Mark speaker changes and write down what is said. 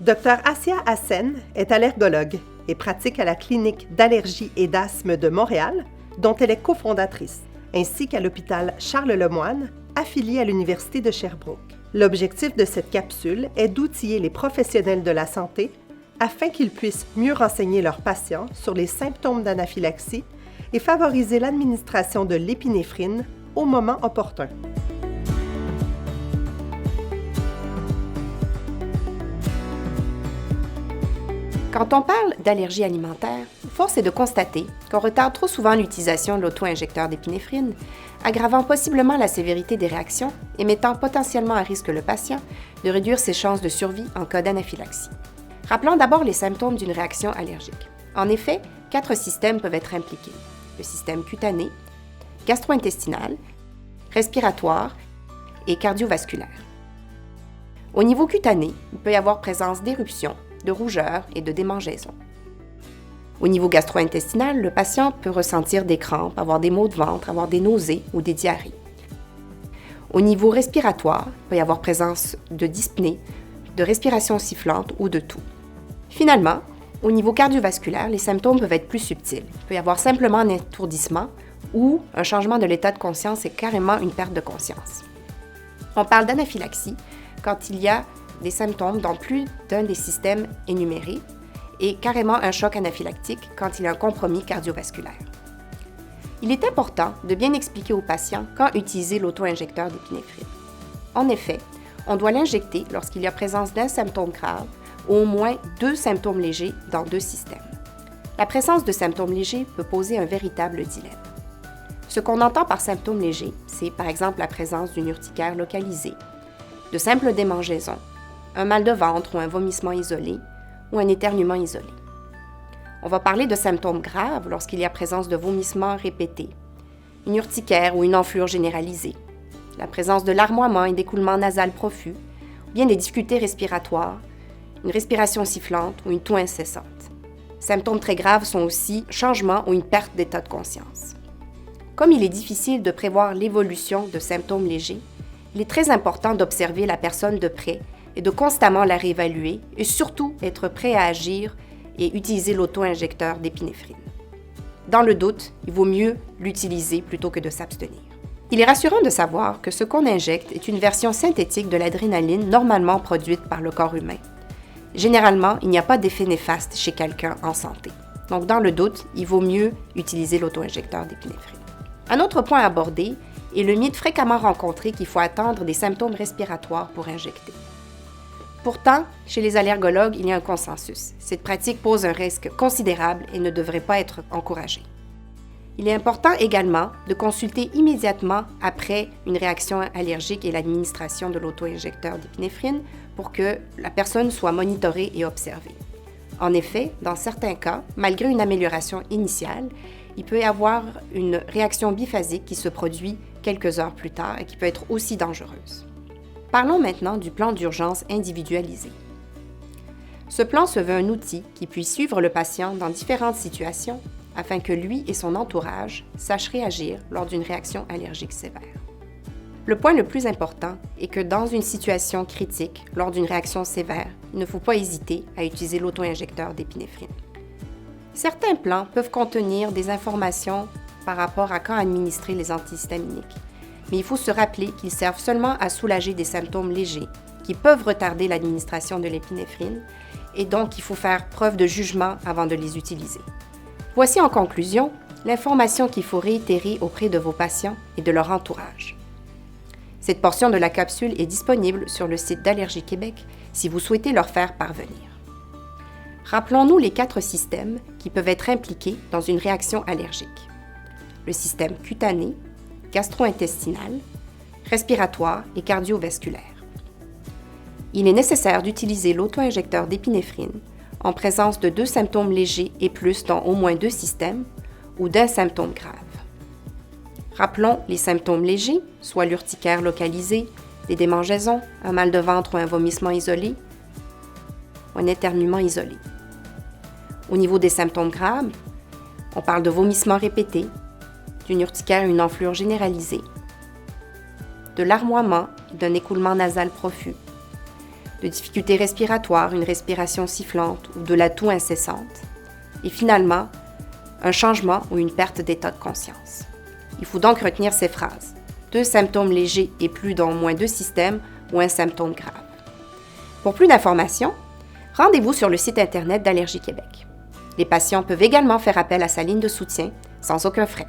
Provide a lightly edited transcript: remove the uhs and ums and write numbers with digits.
Speaker 1: Dr Assia Hassen est allergologue et pratique à la clinique d'allergie et d'asthme de Montréal, dont elle est cofondatrice, ainsi qu'à l'hôpital Charles-Lemoine, affilié à l'Université de Sherbrooke. L'objectif de cette capsule est d'outiller les professionnels de la santé afin qu'ils puissent mieux renseigner leurs patients sur les symptômes d'anaphylaxie et favoriser l'administration de l'épinéphrine au moment opportun.
Speaker 2: Quand on parle d'allergie alimentaire, force est de constater qu'on retarde trop souvent l'utilisation de l'auto-injecteur d'épinéphrine, aggravant possiblement la sévérité des réactions et mettant potentiellement à risque le patient de réduire ses chances de survie en cas d'anaphylaxie. Rappelons d'abord les symptômes d'une réaction allergique. En effet, 4 systèmes peuvent être impliqués: le système cutané, gastro-intestinal, respiratoire et cardiovasculaire. Au niveau cutané, il peut y avoir présence d'éruptions, de rougeur et de démangeaisons. Au niveau gastro-intestinal, le patient peut ressentir des crampes, avoir des maux de ventre, avoir des nausées ou des diarrhées. Au niveau respiratoire, il peut y avoir présence de dyspnée, de respiration sifflante ou de toux. Finalement, au niveau cardiovasculaire, les symptômes peuvent être plus subtils. Il peut y avoir simplement un étourdissement ou un changement de l'état de conscience et carrément une perte de conscience. On parle d'anaphylaxie quand il y a des symptômes dans plus d'un des systèmes énumérés et carrément un choc anaphylactique quand il y a un compromis cardiovasculaire. Il est important de bien expliquer aux patients quand utiliser l'auto-injecteur d'épinéphrine. En effet, on doit l'injecter lorsqu'il y a présence d'un symptôme grave ou au moins 2 symptômes légers dans 2 systèmes. La présence de symptômes légers peut poser un véritable dilemme. Ce qu'on entend par symptômes légers, c'est par exemple la présence d'une urticaire localisée, de simples démangeaisons, un mal de ventre ou un vomissement isolé ou un éternuement isolé. On va parler de symptômes graves lorsqu'il y a présence de vomissements répétés, une urticaire ou une enflure généralisée, la présence de larmoiement et d'écoulement nasal profus, ou bien des difficultés respiratoires, une respiration sifflante ou une toux incessante. Symptômes très graves sont aussi changement ou une perte d'état de conscience. Comme il est difficile de prévoir l'évolution de symptômes légers, il est très important d'observer la personne de près et de constamment la réévaluer et surtout être prêt à agir et utiliser l'auto-injecteur d'épinéphrine. Dans le doute, il vaut mieux l'utiliser plutôt que de s'abstenir. Il est rassurant de savoir que ce qu'on injecte est une version synthétique de l'adrénaline normalement produite par le corps humain. Généralement, il n'y a pas d'effet néfaste chez quelqu'un en santé. Donc, dans le doute, il vaut mieux utiliser l'auto-injecteur d'épinéphrine. Un autre point à aborder est le mythe fréquemment rencontré qu'il faut attendre des symptômes respiratoires pour injecter. Pourtant, chez les allergologues, il y a un consensus. Cette pratique pose un risque considérable et ne devrait pas être encouragée. Il est important également de consulter immédiatement après une réaction allergique et l'administration de l'auto-injecteur d'épinéphrine pour que la personne soit monitorée et observée. En effet, dans certains cas, malgré une amélioration initiale, il peut y avoir une réaction biphasique qui se produit quelques heures plus tard et qui peut être aussi dangereuse. Parlons maintenant du plan d'urgence individualisé. Ce plan se veut un outil qui puisse suivre le patient dans différentes situations afin que lui et son entourage sachent réagir lors d'une réaction allergique sévère. Le point le plus important est que dans une situation critique, lors d'une réaction sévère, il ne faut pas hésiter à utiliser l'auto-injecteur d'épinéphrine. Certains plans peuvent contenir des informations par rapport à quand administrer les antihistaminiques, mais il faut se rappeler qu'ils servent seulement à soulager des symptômes légers qui peuvent retarder l'administration de l'épinéphrine et donc il faut faire preuve de jugement avant de les utiliser. Voici en conclusion l'information qu'il faut réitérer auprès de vos patients et de leur entourage. Cette portion de la capsule est disponible sur le site d'Allergie Québec si vous souhaitez leur faire parvenir. Rappelons-nous les 4 systèmes qui peuvent être impliqués dans une réaction allergique. Le système cutané, gastro-intestinal, respiratoire et cardiovasculaire. Il est nécessaire d'utiliser l'auto-injecteur d'épinéphrine en présence de 2 symptômes légers et plus dans au moins 2 systèmes ou d'un symptôme grave. Rappelons les symptômes légers, soit l'urticaire localisée, des démangeaisons, un mal de ventre ou un vomissement isolé, ou un éternuement isolé. Au niveau des symptômes graves, on parle de vomissements répétés, d'une urticaire et une enflure généralisée, de larmoiement et d'un écoulement nasal profus, de difficultés respiratoires, une respiration sifflante ou de la toux incessante. Et finalement, un changement ou une perte d'état de conscience. Il faut donc retenir ces phrases. 2 symptômes légers et plus dont au moins 2 systèmes ou un symptôme grave. Pour plus d'informations, rendez-vous sur le site Internet d'Allergie Québec. Les patients peuvent également faire appel à sa ligne de soutien sans aucun frais.